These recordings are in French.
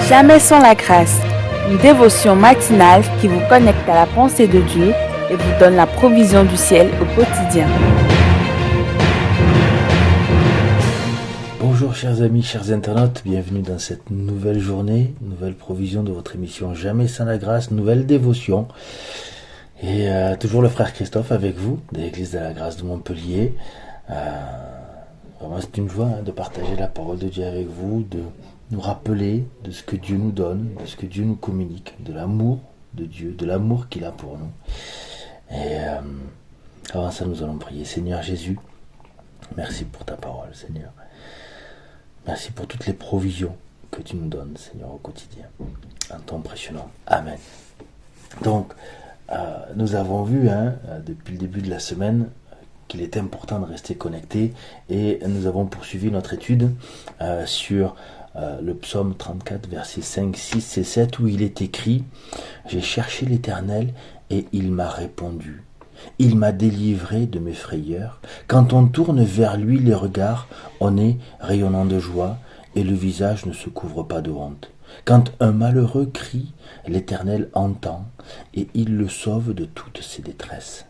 Jamais sans la grâce, une dévotion matinale qui vous connecte à la pensée de Dieu et vous donne la provision du ciel au quotidien. Bonjour chers amis, chers internautes, bienvenue dans cette nouvelle journée, nouvelle provision de votre émission Jamais sans la grâce, nouvelle dévotion. Et toujours le frère Christophe avec vous, de l'église de la grâce de Montpellier. Vraiment c'est une joie de partager la parole de Dieu avec vous, de nous rappeler de ce que Dieu nous donne, de ce que Dieu nous communique, de l'amour de Dieu, de l'amour qu'il a pour nous. Et avant ça, nous allons prier. Seigneur Jésus, merci pour ta parole, Seigneur. Merci pour toutes les provisions que tu nous donnes, Seigneur, au quotidien. En ton précieux nom. Amen. Donc, nous avons vu, depuis le début de la semaine, qu'il est important de rester connecté, et nous avons poursuivi notre étude sur le psaume 34, versets 5, 6 et 7, où il est écrit « J'ai cherché l'Éternel et il m'a répondu. Il m'a délivré de mes frayeurs. Quand on tourne vers lui les regards, on est rayonnant de joie et le visage ne se couvre pas de honte. Quand un malheureux crie, l'Éternel entend et il le sauve de toutes ses détresses. »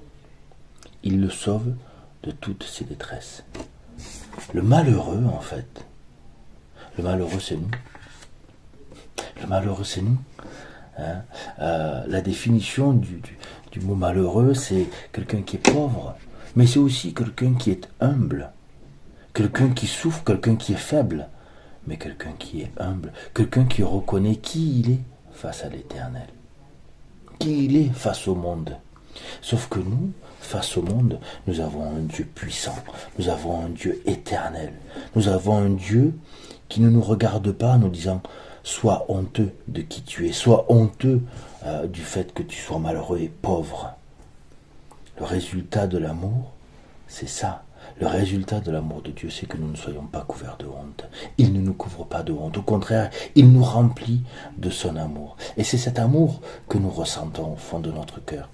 Il le sauve de toutes ses détresses. Le malheureux, en fait, le malheureux, c'est nous. Le malheureux, c'est nous. La définition du mot malheureux, c'est quelqu'un qui est pauvre, mais c'est aussi quelqu'un qui est humble, quelqu'un qui souffre, quelqu'un qui est faible, mais quelqu'un qui est humble, quelqu'un qui reconnaît qui il est face à l'Éternel, qui il est face au monde. Sauf que nous, face au monde, nous avons un Dieu puissant, nous avons un Dieu éternel, nous avons un Dieu qui ne nous regarde pas en nous disant « sois honteux de qui tu es, sois honteux du fait que tu sois malheureux et pauvre ». Le résultat de l'amour, c'est ça. Le résultat de l'amour de Dieu, c'est que nous ne soyons pas couverts de honte. Il ne nous couvre pas de honte. Au contraire, il nous remplit de son amour. Et c'est cet amour que nous ressentons au fond de notre cœur.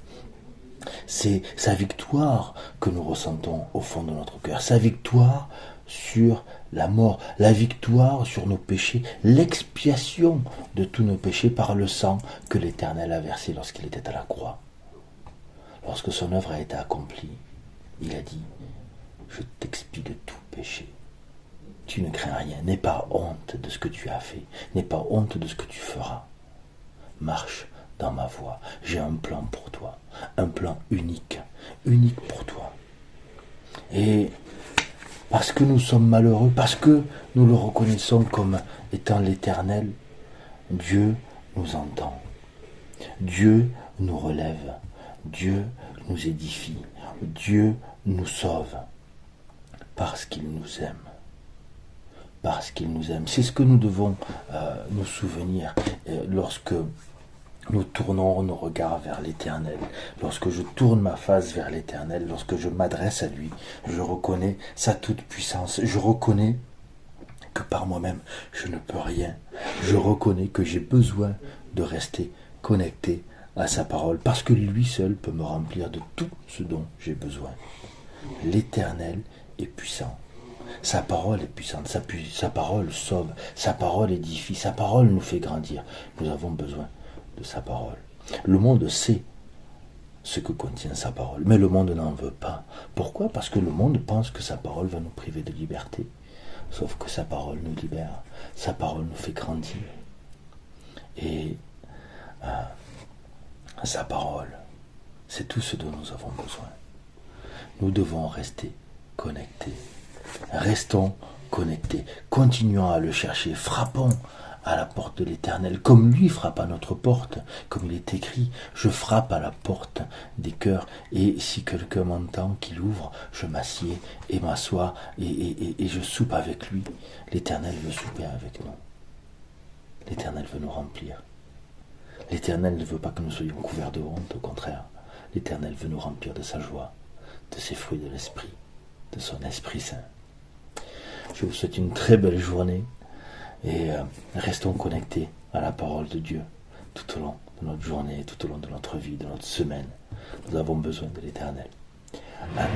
C'est sa victoire que nous ressentons au fond de notre cœur. Sa victoire sur la mort, la victoire sur nos péchés, l'expiation de tous nos péchés par le sang que l'Éternel a versé lorsqu'il était à la croix. Lorsque son œuvre a été accomplie, il a dit « Je t'expie de tout péché. Tu ne crains rien, n'aie pas honte de ce que tu as fait, n'aie pas honte de ce que tu feras. Marche dans ma voie, j'ai un plan pour toi, un plan unique pour toi. » Et parce que nous sommes malheureux, parce que nous le reconnaissons comme étant l'Éternel, Dieu nous entend, Dieu nous relève, Dieu nous édifie, Dieu nous sauve, parce qu'il nous aime. Parce qu'il nous aime. C'est ce que nous devons nous souvenir lorsque nous tournons nos regards vers l'Éternel. Lorsque je tourne ma face vers l'Éternel, lorsque je m'adresse à lui, je reconnais sa toute-puissance. Je reconnais que par moi-même, je ne peux rien. Je reconnais que j'ai besoin de rester connecté à sa parole, parce que lui seul peut me remplir de tout ce dont j'ai besoin. L'Éternel est puissant. Sa parole est puissante, sa parole sauve, sa parole édifie, sa parole nous fait grandir. Nous avons besoin de sa parole. Le monde sait ce que contient sa parole, mais le monde n'en veut pas. Pourquoi ? Parce que le monde pense que sa parole va nous priver de liberté. Sauf que sa parole nous libère, sa parole nous fait grandir. Et sa parole, c'est tout ce dont nous avons besoin. Nous devons rester connectés. Restons connectés. Continuons à le chercher. Frappons à la porte de l'Éternel, comme lui frappe à notre porte, comme il est écrit, je frappe à la porte des cœurs, et si quelqu'un m'entend, qu'il ouvre, je m'assieds et m'assois, et je soupe avec lui. L'Éternel veut souper avec nous. L'Éternel veut nous remplir. L'Éternel ne veut pas que nous soyons couverts de honte, au contraire. L'Éternel veut nous remplir de sa joie, de ses fruits de l'Esprit, de son Esprit Saint. Je vous souhaite une très belle journée. Et restons connectés à la parole de Dieu tout au long de notre journée, tout au long de notre vie, de notre semaine. Nous avons besoin de l'Éternel. Amen.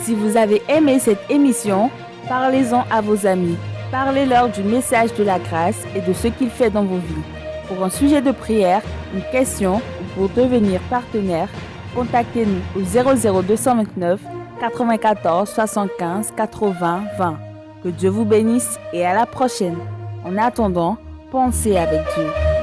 Si vous avez aimé cette émission, parlez-en à vos amis. Parlez-leur du message de la grâce et de ce qu'il fait dans vos vies. Pour un sujet de prière, une question ou pour devenir partenaire, contactez-nous au 00229 94 75 80 20. Que Dieu vous bénisse et à la prochaine. En attendant, pensez avec Dieu.